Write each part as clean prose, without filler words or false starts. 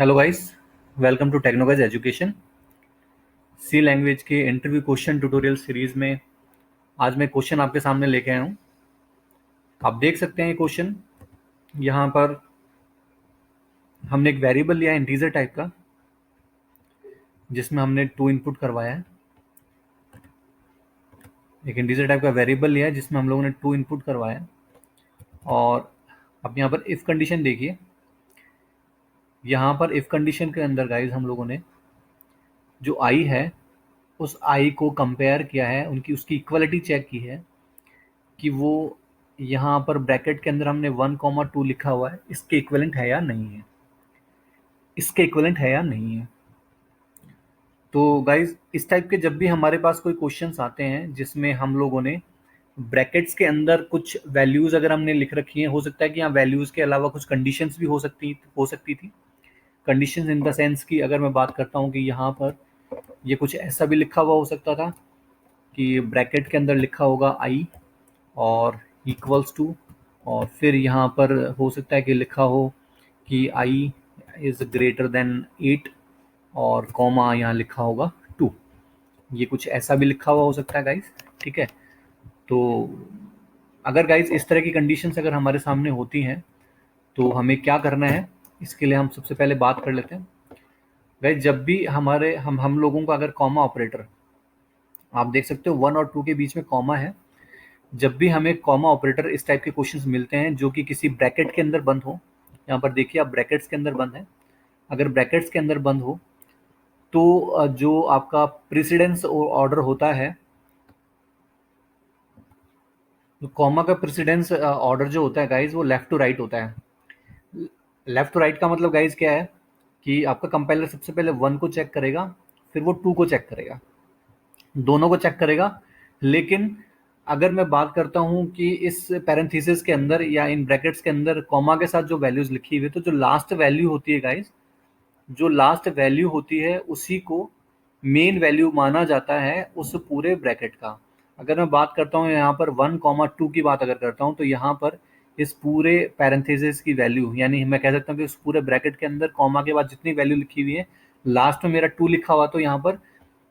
Hello guys, welcome to Technoguys education. C language के interview question tutorial series में आज मैं क्वेश्चन आपके सामने लेके आया हूँ। आप देख सकते हैं ये क्वेश्चन। यहाँ पर हमने एक वेरिएबल लिया है इंटीजर टाइप का, जिसमें हमने टू इनपुट करवाया है। एक इंटीजर टाइप का वेरिएबल लिया है जिसमें हम लोगों ने टू इनपुट करवाया है। और अब यहाँ पर इफ कंडीशन देखिए। यहाँ पर इफ कंडीशन के अंदर गाइज हम लोगों ने जो आई है उस आई को कंपेयर किया है, उनकी उसकी इक्वलिटी चेक की है कि वो यहाँ पर ब्रैकेट के अंदर हमने 1,2 लिखा हुआ है, इसके इक्विवेलेंट है या नहीं है, इसके इक्विवेलेंट है या नहीं है। तो गाइज इस टाइप के जब भी हमारे पास कोई क्वेश्चंस आते हैं जिसमें हम लोगों ने ब्रैकेट्स के अंदर कुछ वैल्यूज अगर हमने लिख रखी हैं, हो सकता है कि यहाँ वैल्यूज के अलावा कुछ कंडीशंस भी हो सकती थी। कंडीशंस इन द सेंस की अगर मैं बात करता हूँ कि यहाँ पर ये कुछ ऐसा भी लिखा हुआ हो सकता था कि ब्रैकेट के अंदर लिखा होगा आई और इक्वल्स टू, और फिर यहाँ पर हो सकता है कि लिखा हो कि आई इज़ ग्रेटर देन 8 और कॉमा यहाँ लिखा होगा 2। ये कुछ ऐसा भी लिखा हुआ हो सकता है गाइज, ठीक है। तो अगर गाइज इस तरह की कंडीशंस अगर हमारे सामने होती हैं तो हमें क्या करना है, इसके लिए हम सबसे पहले बात कर लेते हैं। गाइज जब भी हमारे हम लोगों का अगर कॉमा ऑपरेटर, आप देख सकते हो 1 और 2 के बीच में कॉमा है। जब भी हमें कॉमा ऑपरेटर इस टाइप के क्वेश्चंस मिलते हैं जो कि किसी ब्रैकेट के अंदर बंद हो, यहाँ पर देखिए आप ब्रैकेट्स के अंदर बंद है। अगर ब्रैकेट्स के अंदर बंद हो तो जो आपका प्रेसिडेंस ऑर्डर होता है, तो कॉमा का प्रेसिडेंस ऑर्डर जो होता है गाइज वो लेफ्ट टू राइट होता है। लेफ्ट टू राइट का मतलब गाइज क्या है कि आपका कंपाइलर सबसे पहले 1 को चेक करेगा, फिर वो 2 को चेक करेगा, दोनों को चेक करेगा। लेकिन अगर मैं बात करता हूँ कि इस पैरेंथेसिस के अंदर या इन ब्रैकेट्स के अंदर कॉमा के साथ जो वैल्यूज लिखी हुई है, तो जो लास्ट वैल्यू होती है गाइस, जो लास्ट वैल्यू होती है उसी को मेन वैल्यू माना जाता है उस पूरे ब्रैकेट का। अगर मैं बात करता हूँ यहाँ पर 1,2 की बात अगर करता हूँ, तो यहाँ पर इस पूरे पैरेंथेसिस की वैल्यू, यानी मैं कह सकता हूँ कि उस पूरे ब्रैकेट के अंदर कॉमा के बाद जितनी वैल्यू लिखी हुई है, लास्ट में मेरा 2 लिखा हुआ, तो यहाँ पर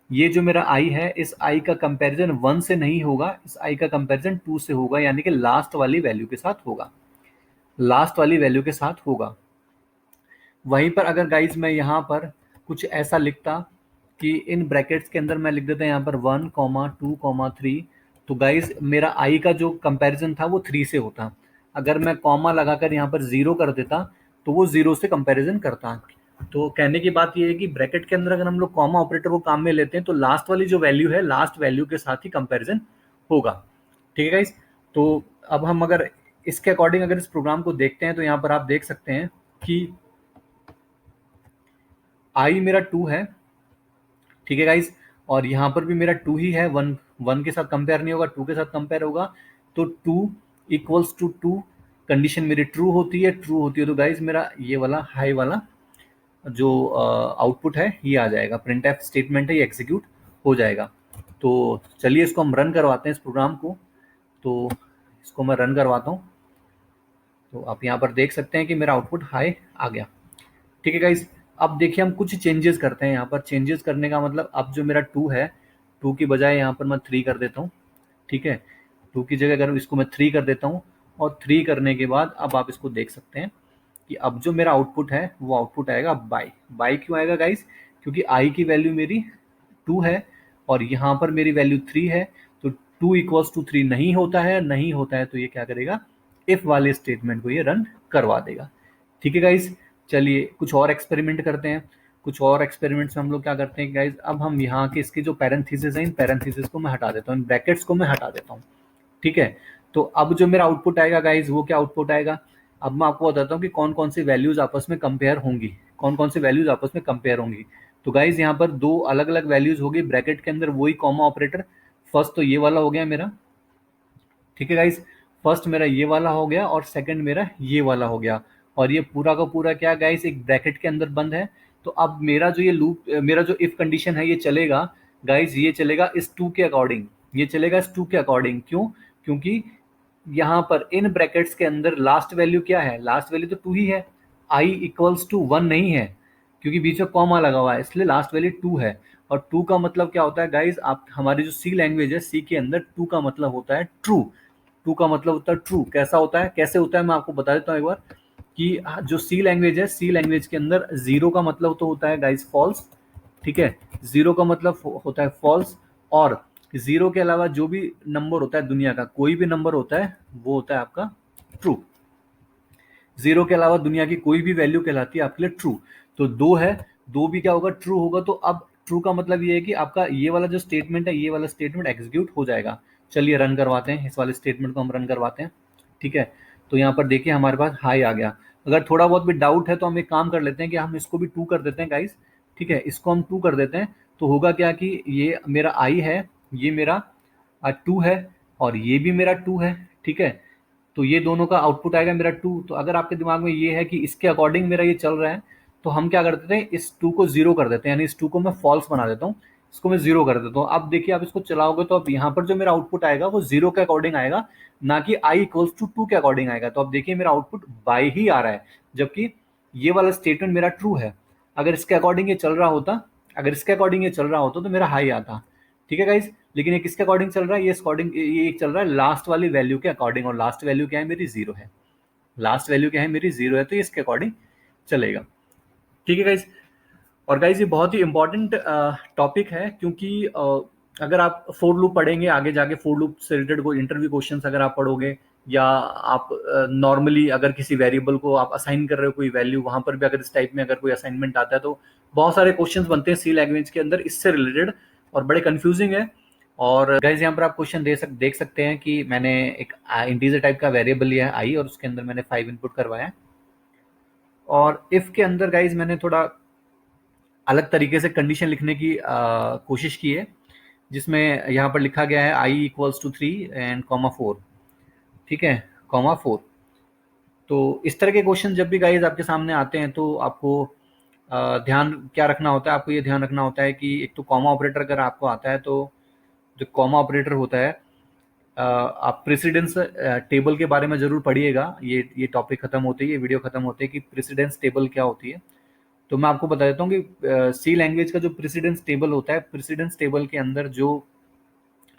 ये जो मेरा आई है, इस आई का कंपैरिजन 1 से नहीं होगा, इस आई का कंपैरिजन 2 से होगा, यानी कि लास्ट वाली वैल्यू के साथ होगा, लास्ट वाली वैल्यू के साथ होगा। वहीं पर अगर गाइज मैं यहाँ पर कुछ ऐसा लिखता कि इन ब्रैकेट्स के अंदर मैं लिख देता यहाँ पर 1,2,3, तो गाइज मेरा आई का जो कंपैरिजन था वो 3 से होता। अगर मैं कॉमा लगाकर यहाँ पर 0 कर देता तो वो 0 से कंपैरिजन करता। तो कहने की बात ये है कि ब्रैकेट के अंदर अगर हम लोग कॉमा ऑपरेटर को काम में लेते हैं तो लास्ट वाली जो वैल्यू है, लास्ट वैल्यू के साथ ही कंपैरिजन होगा, ठीक है गाइस। तो अब हम अगर इसके अकॉर्डिंग अगर इस प्रोग्राम को देखते हैं तो यहाँ पर आप देख सकते हैं कि आई मेरा 2 है, ठीक है गाइस, और यहाँ पर भी मेरा 2 ही है, 1 के साथ कंपेयर नहीं होगा, 2 के साथ कंपेयर होगा। तो 2 इक्वल्स टू 2, कंडीशन मेरी ट्रू होती है, ट्रू होती है तो गाइस मेरा ये वाला हाई वाला जो आउटपुट है ये आ जाएगा, प्रिंट एफ स्टेटमेंट है ये एग्जीक्यूट हो जाएगा। तो चलिए इसको हम रन करवाते हैं इस प्रोग्राम को। तो इसको मैं रन करवाता हूँ, तो आप यहाँ पर देख सकते हैं कि मेरा आउटपुट हाई आ गया, ठीक है गाइस। अब देखिए हम कुछ चेंजेस करते हैं। यहाँ पर चेंजेस करने का मतलब, अब जो मेरा 2 है, 2 की बजाय यहाँ पर मैं 3 कर देता हूँ, ठीक है। 2 की जगह अगर इसको मैं 3 कर देता हूँ, और 3 करने के बाद अब आप इसको देख सकते हैं कि अब जो मेरा आउटपुट है वो आउटपुट आएगा बाई। बाई क्यों आएगा गाइस? क्योंकि आई की वैल्यू मेरी 2 है और यहाँ पर मेरी वैल्यू 3 है। तो 2 इक्वल्स टू 3 नहीं होता है, नहीं होता है तो ये क्या करेगा, इफ वाले स्टेटमेंट को ये रन करवा देगा, ठीक है गाइस। चलिए कुछ और एक्सपेरिमेंट करते हैं। कुछ और एक्सपेरिमेंट्स में हम लोग क्या करते हैं गाइस, अब हम यहाँ के इसके जो पैरेंथेसिस है, इन पैरेंथेसिस को मैं हटा देता हूँ, इन ब्रैकेट्स को मैं हटा देता हूँ, ठीक है। तो अब जो मेरा आउटपुट आएगा गाइज वो क्या आउटपुट आएगा, अब मैं आपको बताता हूँ कि कौन कौन सी वैल्यूज आपस में कंपेयर होंगी, कौन कौन सी वैल्यूज आपस में कंपेयर होंगी। तो गाइज यहाँ पर दो अलग अलग वैल्यूज होगी ब्रैकेट के अंदर, वही कॉमा ऑपरेटर। फर्स्ट तो ये वाला हो गया मेरा, ठीक है गाइज, फर्स्ट मेरा ये वाला हो गया और सेकंड मेरा ये वाला हो गया। और ये पूरा का पूरा क्या गाइज, एक ब्रैकेट के अंदर बंद है। तो अब मेरा जो ये लूप, मेरा जो इफ कंडीशन है ये चलेगा गाइज, ये चलेगा इस 2 के अकॉर्डिंग, ये चलेगा इस 2 के अकॉर्डिंग। क्यों? क्योंकि यहाँ पर इन ब्रैकेट्स के अंदर लास्ट वैल्यू क्या है, लास्ट वैल्यू तो 2 ही है, आई इक्वल्स टू 1 नहीं है। क्योंकि बीच में कॉमा लगा हुआ है इसलिए लास्ट वैल्यू 2 है। और 2 का मतलब क्या होता है गाइज, आप हमारी जो सी लैंग्वेज है, सी के अंदर 2 का मतलब होता है ट्रू। 2 का मतलब होता है ट्रू। कैसा होता है, कैसे होता है, मैं आपको बता देता हूँ एक बार कि जो सी लैंग्वेज है, सी लैंग्वेज के अंदर 0 का मतलब तो होता है गाइज फॉल्स। ठीक है, 0 का मतलब होता है फॉल्स। और 0 के अलावा जो भी नंबर होता है दुनिया का, कोई भी नंबर होता है, वो होता है आपका ट्रू। 0 के अलावा दुनिया की कोई भी वैल्यू कहलाती है आपके लिए ट्रू। तो 2 है, 2 भी क्या होगा, ट्रू होगा। तो अब ट्रू का मतलब ये है कि आपका ये वाला जो स्टेटमेंट है, ये वाला स्टेटमेंट एग्जीक्यूट हो जाएगा। चलिए रन करवाते हैं, इस वाले स्टेटमेंट को हम रन करवाते हैं। ठीक है, तो यहाँ पर देखिए हमारे पास हाई आ गया। अगर थोड़ा बहुत भी डाउट है तो हम एक काम कर लेते हैं कि हम इसको भी 2 कर देते हैं गाइस। ठीक है, इसको हम 2 कर देते हैं। तो होगा क्या कि ये मेरा आई है, ये मेरा 2 है, और ये भी मेरा 2 है। ठीक है, तो ये दोनों का आउटपुट आएगा मेरा 2। तो अगर आपके दिमाग में ये है कि इसके अकॉर्डिंग मेरा ये चल रहा है, तो हम क्या कर देते हैं, इस 2 को 0 कर देते हैं, यानी इस 2 को मैं फॉल्स बना देता हूँ, इसको मैं 0 कर देता हूँ। अब देखिए आप इसको चलाओगे तो अब यहाँ पर जो मेरा आउटपुट आएगा वो 0 के अकॉर्डिंग आएगा, ना कि आई इक्वल्स टू 2 के अकॉर्डिंग आएगा। तो अब देखिए मेरा आउटपुट बाई ही आ रहा है, जबकि ये वाला स्टेटमेंट मेरा ट्रू है। अगर इसके अकॉर्डिंग ये चल रहा होता, अगर इसके अकॉर्डिंग ये चल रहा होता तो मेरा हाई आता। ठीक है गाइज, लेकिन ये किसके अकॉर्डिंग चल रहा है, ये अकॉर्डिंग, ये चल रहा है लास्ट वाली वैल्यू के अकॉर्डिंग, और लास्ट वैल्यू क्या है मेरी 0 है। लास्ट वैल्यू क्या है मेरी 0 है, तो ये इसके अकॉर्डिंग चलेगा। ठीक है गाइज, और गाइज ये बहुत ही इंपॉर्टेंट टॉपिक है, क्योंकि अगर आप फोर लूप पढ़ेंगे आगे जाके, फोर लूप से रिलेटेड कोई इंटरव्यू क्वेश्चंस अगर आप पढ़ोगे, या आप नॉर्मली अगर किसी वेरिएबल को आप असाइन कर रहे हो कोई वैल्यू, वहां पर भी अगर इस टाइप में अगर कोई असाइनमेंट आता है, तो बहुत सारे क्वेश्चंस बनते हैं सी लैंग्वेज के अंदर इससे रिलेटेड, और बड़े कंफ्यूजिंग है। और गाइज यहाँ पर आप क्वेश्चन देख सकते हैं कि मैंने एक इंटीजर टाइप का वेरिएबल लिया है आई, और उसके अंदर मैंने 5 इनपुट करवाया है। और इफ के अंदर गाइज मैंने थोड़ा अलग तरीके से कंडीशन लिखने की कोशिश की है, जिसमें यहाँ पर लिखा गया है आई इक्वल्स टू 3 एंड कॉमा 4। ठीक है, कॉमा 4। तो इस तरह के क्वेश्चन जब भी गाइज आपके सामने आते हैं, तो आपको ध्यान क्या रखना होता है, आपको ये ध्यान रखना होता है कि एक तो कॉमा ऑपरेटर अगर आपको आता है, तो जो कॉमा ऑपरेटर होता है, आप प्रेसिडेंस टेबल के बारे में जरूर पढ़िएगा। ये टॉपिक खत्म होते ही, ये वीडियो खत्म होते ही, कि प्रेसिडेंस टेबल क्या होती है। तो मैं आपको बता देता हूँ कि सी लैंग्वेज का जो प्रेसिडेंस टेबल होता है, प्रेसिडेंस टेबल के अंदर जो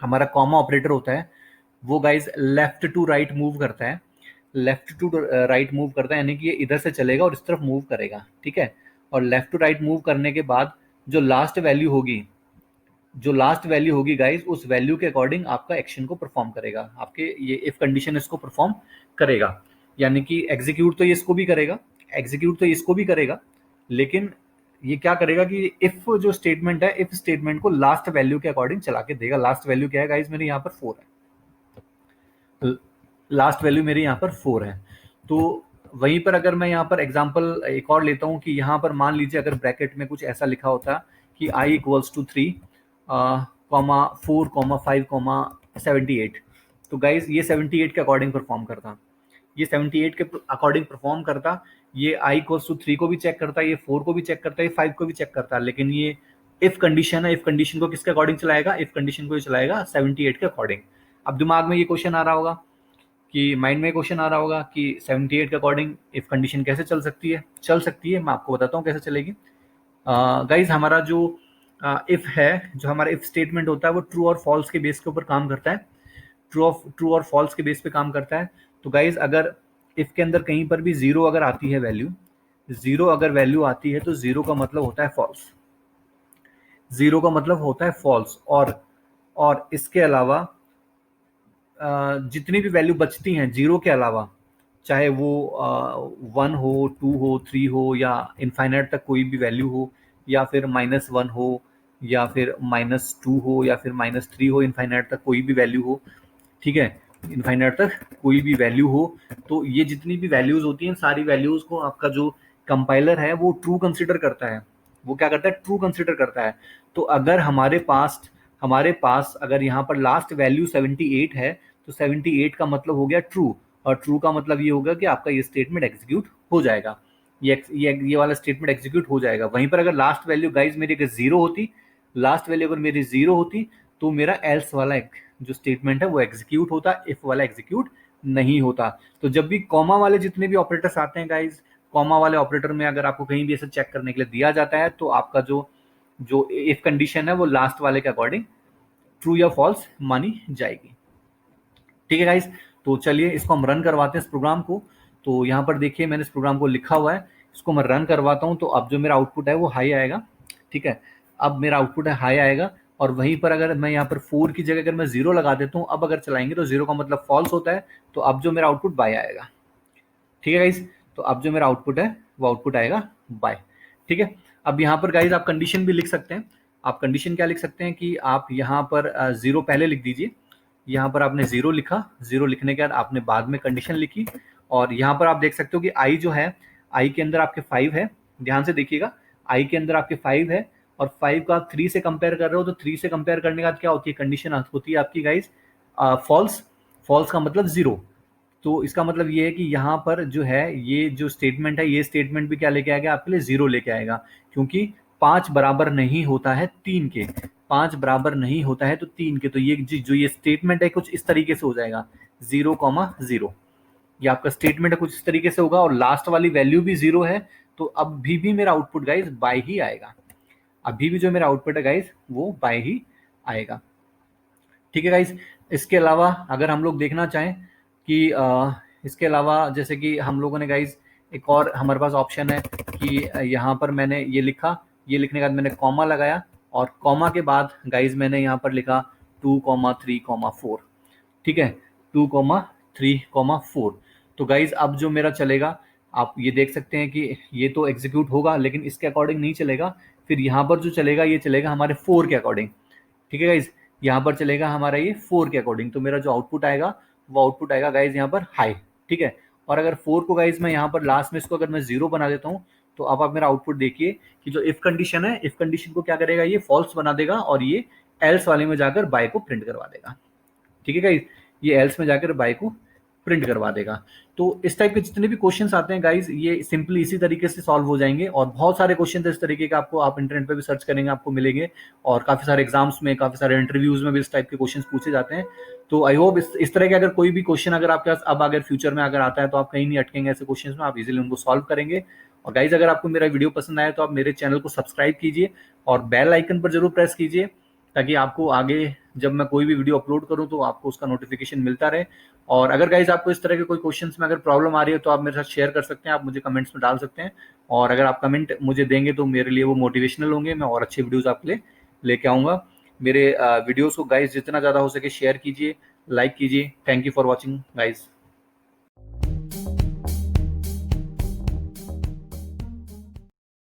हमारा कॉमा ऑपरेटर होता है, वो guys left to right move करता है। लेफ्ट टू राइट मूव करता है, यानी कि ये इधर से चलेगा और इस तरफ मूव करेगा। ठीक है, और लेफ्ट टू राइट मूव करने के बाद जो लास्ट वैल्यू होगी, जो लास्ट वैल्यू होगी गाइज, उस वैल्यू के अकॉर्डिंग आपका एक्शन को परफॉर्म करेगा। आपके ये इफ कंडीशन इसको परफॉर्म करेगा, यानी कि एग्जीक्यूट तो ये इसको भी करेगा, एग्जीक्यूट तो ये इसको भी करेगा, लेकिन ये क्या करेगा कि इफ जो स्टेटमेंट है, इफ स्टेटमेंट को लास्ट वैल्यू के अकॉर्डिंग चला के देगा। लास्ट वैल्यू क्या है गाइज, मेरे यहाँ पर 4 है। लास्ट वैल्यू मेरी यहाँ पर 4 है। तो वहीं पर अगर मैं यहाँ पर एग्जांपल एक और लेता हूँ, कि यहाँ पर मान लीजिए अगर ब्रैकेट में कुछ ऐसा लिखा होता कि i equals to 3 comma 4 comma 5 comma 78, तो गाइज ये 78 के अकॉर्डिंग परफॉर्म करता, ये 78 के अकॉर्डिंग परफॉर्म करता। ये आई इक्वल्स टू 3 को भी चेक करता, ये 4 को भी चेक करता, ये 5 को भी चेक करता। लेकिन ये इफ कंडीशन है, इफ कंडीशन को किसके अकॉर्डिंग चलाएगा, इफ कंडीशन को ही चलाएगा 78 के अकॉर्डिंग। अब दिमाग में ये क्वेश्चन आ रहा होगा, कि माइंड में क्वेश्चन आ रहा होगा कि 78 के अकॉर्डिंग इफ कंडीशन कैसे चल सकती है। चल सकती है, मैं आपको बताता हूँ कैसे चलेगी। गाइज हमारा जो इफ है, जो हमारा इफ स्टेटमेंट होता है, वो ट्रू और फॉल्स के बेस के ऊपर काम करता है। ट्रू और फॉल्स के बेस पे काम करता है। तो गाइज अगर इफ के अंदर कहीं पर भी 0 अगर आती है वैल्यू, 0 अगर वैल्यू आती है, तो 0 का मतलब होता है फॉल्स। 0 का मतलब होता है फॉल्स। और इसके अलावा जितनी भी वैल्यू बचती हैं 0 के अलावा, चाहे वो 1 हो, 2 हो, 3 हो, या इनफाइनाइट तक कोई भी वैल्यू हो, या फिर -1 हो, या फिर -2 हो, या फिर -3 हो, इनफाइनाइट तक कोई भी वैल्यू हो। ठीक है, इनफाइनाइट तक कोई भी वैल्यू हो, तो ये जितनी भी वैल्यूज होती हैं, सारी वैल्यूज को आपका जो कंपाइलर है वो ट्रू कंसिडर करता है। वो क्या करता है, ट्रू कंसिडर करता है। तो अगर हमारे पास अगर यहाँ पर लास्ट वैल्यू 78 है, तो 78 का मतलब हो गया ट्रू, और ट्रू का मतलब ये होगा कि आपका ये स्टेटमेंट एग्जीक्यूट हो जाएगा। ये वाला स्टेटमेंट एग्जीक्यूट हो जाएगा। वहीं पर अगर लास्ट वैल्यू गाइज मेरी अगर 0 होती, लास्ट वैल्यू अगर मेरी 0 होती, तो मेरा एल्स वाला जो स्टेटमेंट है वो एग्जीक्यूट होता, इफ वाला एग्जीक्यूट नहीं होता। तो जब भी कॉमा वाले जितने भी ऑपरेटर्स आते हैं गाइज, कॉमा वाले ऑपरेटर में अगर आपको कहीं भी ऐसे चेक करने के लिए दिया जाता है तो आपका जो जो इफ कंडीशन है वो लास्ट वाले के अकॉर्डिंग ट्रू या फॉल्स मानी जाएगी। ठीक है गाइस, तो चलिए इसको हम रन करवाते हैं इस प्रोग्राम को। तो यहाँ पर देखिए मैंने इस प्रोग्राम को लिखा हुआ है, इसको मैं रन करवाता हूँ। तो अब जो मेरा आउटपुट है वो हाई आएगा। ठीक है, अब मेरा आउटपुट है हाई आएगा, और वहीं पर अगर मैं यहाँ पर 4 की जगह अगर मैं 0 लगा देता हूँ, अब अगर चलाएंगे तो 0 का मतलब फॉल्स होता है। तो अब जो मेरा आउटपुट बाय आएगा। ठीक है गाइस, तो अब जो मेरा आउटपुट है वो आउटपुट आएगा बाय। ठीक है, अब यहाँ पर गाइस आप कंडीशन भी लिख सकते हैं। आप कंडीशन क्या लिख सकते हैं कि आप यहाँ पर 0 पहले लिख दीजिए। यहाँ पर आपने 0 लिखा, 0 लिखने के बाद आपने बाद में कंडीशन लिखी, और यहाँ पर आप देख सकते हो कि आई जो है, आई के अंदर आपके 5 है। ध्यान से देखिएगा, आई के अंदर आपके 5 है, और 5 का आप 3 से कंपेयर कर रहे हो, तो 3 से कंपेयर करने के बाद क्या होती है, कंडीशन होती है आपकी गाइस फॉल्स। फॉल्स का मतलब 0। तो इसका मतलब ये है कि यहाँ पर जो है ये जो स्टेटमेंट है, ये स्टेटमेंट भी क्या लेके आएगा, आपके लिए 0 लेके आएगा, क्योंकि 5 बराबर नहीं होता है 3 के। 5 बराबर नहीं होता है तो 3 के। तो ये जो ये स्टेटमेंट है कुछ इस तरीके से हो जाएगा, 0,0। ये आपका स्टेटमेंट है कुछ इस तरीके से होगा, और लास्ट वाली वैल्यू भी 0 है। तो अभी भी मेरा आउटपुट गाइज बाय ही आएगा। अभी भी जो मेरा आउटपुट है गाइज वो बाय ही आएगा। ठीक है गाइज, इसके अलावा अगर हम लोग देखना चाहें कि इसके अलावा जैसे कि हम लोगों ने गाइज एक और हमारे पास ऑप्शन है कि यहाँ पर मैंने ये लिखा, ये लिखने के बाद मैंने कॉमा लगाया, और कॉमा के बाद गाइज मैंने यहाँ पर लिखा 2,3,4। ठीक है, 2,3,4। तो गाइज अब जो मेरा चलेगा, आप ये देख सकते हैं कि ये तो एग्जीक्यूट होगा लेकिन इसके अकॉर्डिंग नहीं चलेगा। फिर यहाँ पर जो चलेगा ये चलेगा हमारे 4 के अकॉर्डिंग। ठीक है गाइज, यहाँ पर चलेगा हमारा ये 4 के अकॉर्डिंग। तो मेरा जो आउटपुट आएगा वो आउटपुट आएगा गाइज यहाँ पर हाई। ठीक है, और अगर 4 को गाइज मैं यहाँ पर लास्ट में इसको अगर मैं 0 बना देता हूँ, तो अब आप मेरा आउटपुट देखिए कि जो इफ कंडीशन है, इफ कंडीशन को क्या करेगा, ये फॉल्स बना देगा, और ये एल्स वाले में जाकर बाय को प्रिंट करवा देगा। ठीक है गाइज, ये एल्स में जाकर बाय को प्रिंट करवा देगा। तो इस टाइप के जितने भी क्वेश्चंस आते हैं गाइज, ये सिंपली इसी तरीके से सॉल्व हो जाएंगे, और बहुत सारे क्वेश्चन इस तरीके के आपको, आप इंटरनेट पे भी सर्च करेंगे आपको मिलेंगे, और काफी सारे एग्जाम्स में, काफी सारे इंटरव्यूज में भी इस टाइप के क्वेश्चंस पूछे जाते हैं। तो आई होप इस तरह के अगर कोई भी क्वेश्चन अगर आपके पास अब अगर फ्यूचर में अगर आता है तो आप कहीं नहीं अटकेंगे ऐसे क्वेश्चन में, आप इजिली उनको सॉल्व करेंगे। और गाइज अगर आपको मेरा वीडियो पसंद आया तो आप मेरे चैनल को सब्सक्राइब कीजिए और बेल आइकन पर जरूर प्रेस कीजिए, ताकि आपको आगे जब मैं कोई भी वीडियो अपलोड करूं तो आपको उसका नोटिफिकेशन मिलता रहे। और अगर गाइज आपको इस तरह के कोई क्वेश्चंस में अगर प्रॉब्लम आ रही है तो आप मेरे साथ शेयर कर सकते हैं, आप मुझे कमेंट्स में डाल सकते हैं। और अगर आप कमेंट मुझे देंगे तो मेरे लिए वो मोटिवेशनल होंगे, मैं और अच्छे वीडियोस आपके लिए लेके आऊँगा। मेरे वीडियोस को गाइज जितना ज़्यादा हो सके शेयर कीजिए, लाइक कीजिए। Thank you for watching guys.